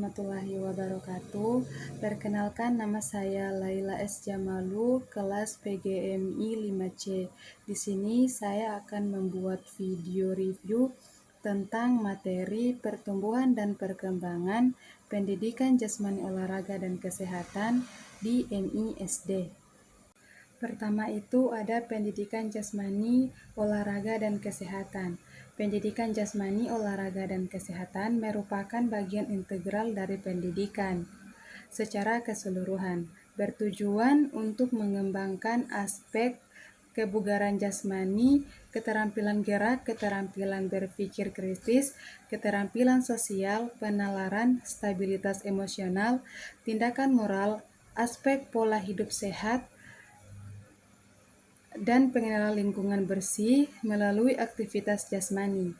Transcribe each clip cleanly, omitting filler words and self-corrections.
warahmatullahi wabarakatuh. Perkenalkan, nama saya Laila S. Jamalu, kelas PGMI 5C. Di sini saya akan membuat video review tentang materi pertumbuhan dan perkembangan pendidikan jasmani olahraga dan kesehatan di MISD. Pertama itu ada pendidikan jasmani, olahraga, dan kesehatan. Pendidikan jasmani, olahraga, dan kesehatan merupakan bagian integral dari pendidikan secara keseluruhan, bertujuan untuk mengembangkan aspek kebugaran jasmani, keterampilan gerak, keterampilan berpikir kritis, keterampilan sosial, penalaran, stabilitas emosional, tindakan moral, aspek pola hidup sehat, dan pengenalan lingkungan bersih melalui aktivitas jasmani,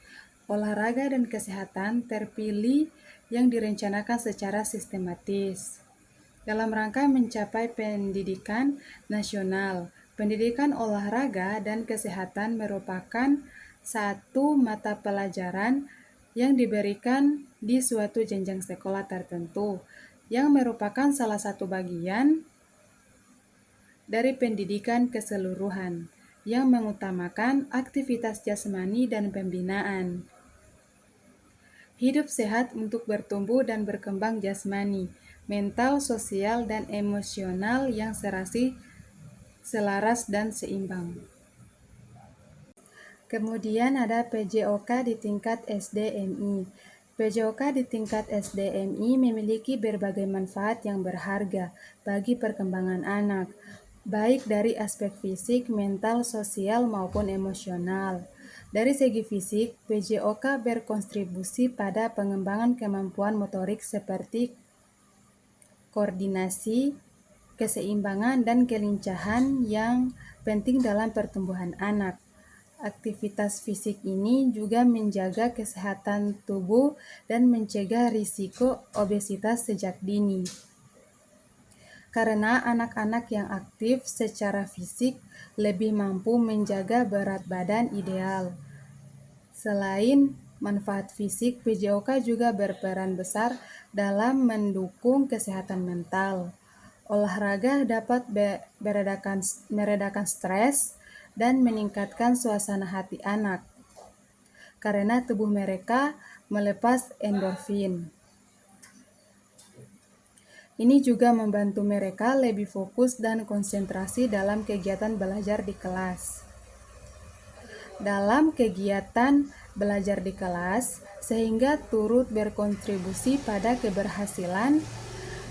olahraga, dan kesehatan terpilih yang direncanakan secara sistematis. Dalam rangka mencapai pendidikan nasional, pendidikan olahraga dan kesehatan merupakan satu mata pelajaran yang diberikan di suatu jenjang sekolah tertentu, yang merupakan salah satu bagian dari pendidikan keseluruhan yang mengutamakan aktivitas jasmani dan pembinaan hidup sehat untuk bertumbuh dan berkembang jasmani, mental, sosial, dan emosional yang serasi, selaras, dan seimbang. Kemudian ada PJOK di tingkat SDMI. PJOK di tingkat SDMI memiliki berbagai manfaat yang berharga bagi perkembangan anak, baik dari aspek fisik, mental, sosial, maupun emosional. Dari segi fisik, PJOK berkontribusi pada pengembangan kemampuan motorik seperti koordinasi, keseimbangan, dan kelincahan yang penting dalam pertumbuhan anak. Aktivitas fisik ini juga menjaga kesehatan tubuh dan mencegah risiko obesitas sejak dini. Karena anak-anak yang aktif secara fisik lebih mampu menjaga berat badan ideal. Selain manfaat fisik, PJOK juga berperan besar dalam mendukung kesehatan mental. Olahraga dapat meredakan stres dan meningkatkan suasana hati anak, karena tubuh mereka melepas endorfin. Ini juga membantu mereka lebih fokus dan konsentrasi dalam kegiatan belajar di kelas. Dalam kegiatan belajar di kelas, sehingga turut berkontribusi pada keberhasilan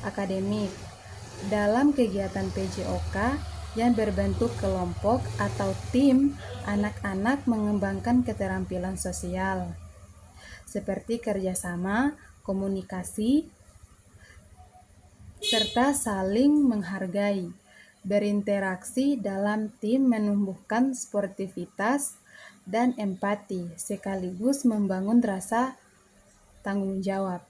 akademik. Dalam kegiatan PJOK yang berbentuk kelompok atau tim, anak-anak mengembangkan keterampilan sosial, seperti kerjasama, komunikasi, serta saling menghargai. Berinteraksi dalam tim menumbuhkan sportivitas dan empati, sekaligus membangun rasa tanggung jawab.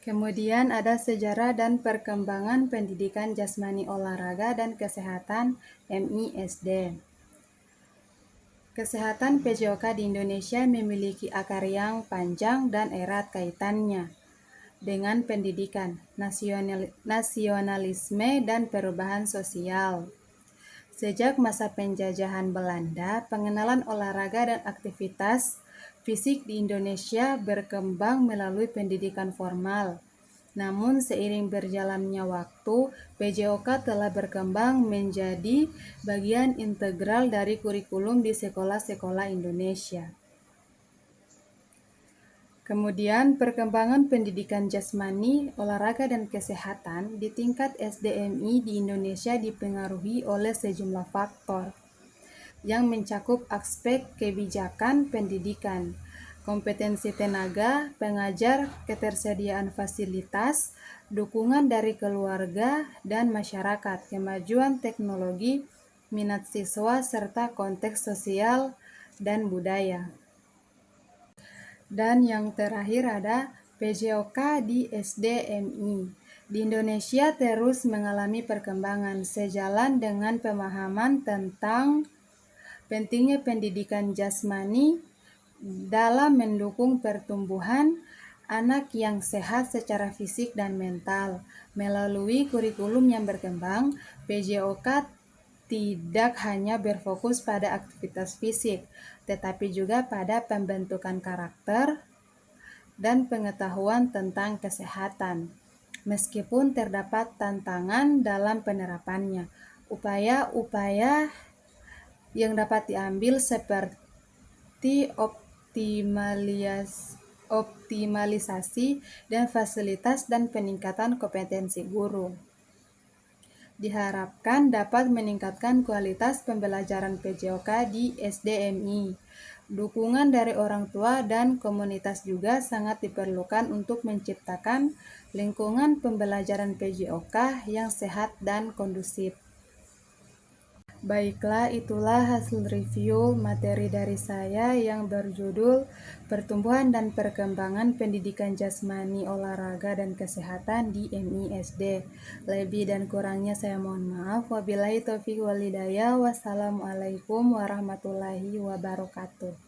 Kemudian ada sejarah dan perkembangan pendidikan jasmani olahraga dan kesehatan MISD. Kesehatan PJOK di Indonesia memiliki akar yang panjang dan erat kaitannya dengan pendidikan, nasionalisme, dan perubahan sosial. Sejak masa penjajahan Belanda, pengenalan olahraga dan aktivitas fisik di Indonesia berkembang melalui pendidikan formal. Namun seiring berjalannya waktu, PJOK telah berkembang menjadi bagian integral dari kurikulum di sekolah-sekolah Indonesia. Kemudian perkembangan pendidikan jasmani, olahraga, dan kesehatan di tingkat SDMI di Indonesia dipengaruhi oleh sejumlah faktor yang mencakup aspek kebijakan pendidikan, kompetensi tenaga pengajar, ketersediaan fasilitas, dukungan dari keluarga dan masyarakat, kemajuan teknologi, minat siswa, serta konteks sosial dan budaya. Dan yang terakhir ada PJOK di SDMI. Di Indonesia terus mengalami perkembangan sejalan dengan pemahaman tentang pentingnya pendidikan jasmani dalam mendukung pertumbuhan anak yang sehat secara fisik dan mental. Melalui kurikulum yang berkembang, PJOK tidak hanya berfokus pada aktivitas fisik, tetapi juga pada pembentukan karakter dan pengetahuan tentang kesehatan. Meskipun terdapat tantangan dalam penerapannya, upaya-upaya yang dapat diambil seperti optimalisasi dan fasilitas dan peningkatan kompetensi guru diharapkan dapat meningkatkan kualitas pembelajaran PJOK di SDMI. Dukungan dari orang tua dan komunitas juga sangat diperlukan untuk menciptakan lingkungan pembelajaran PJOK yang sehat dan kondusif. Baiklah, itulah hasil review materi dari saya yang berjudul Pertumbuhan dan Perkembangan Pendidikan Jasmani, Olahraga, dan Kesehatan di MISD. Lebih dan kurangnya saya mohon maaf. Wabillahi taufiq wal hidayah. Wassalamualaikum warahmatullahi wabarakatuh.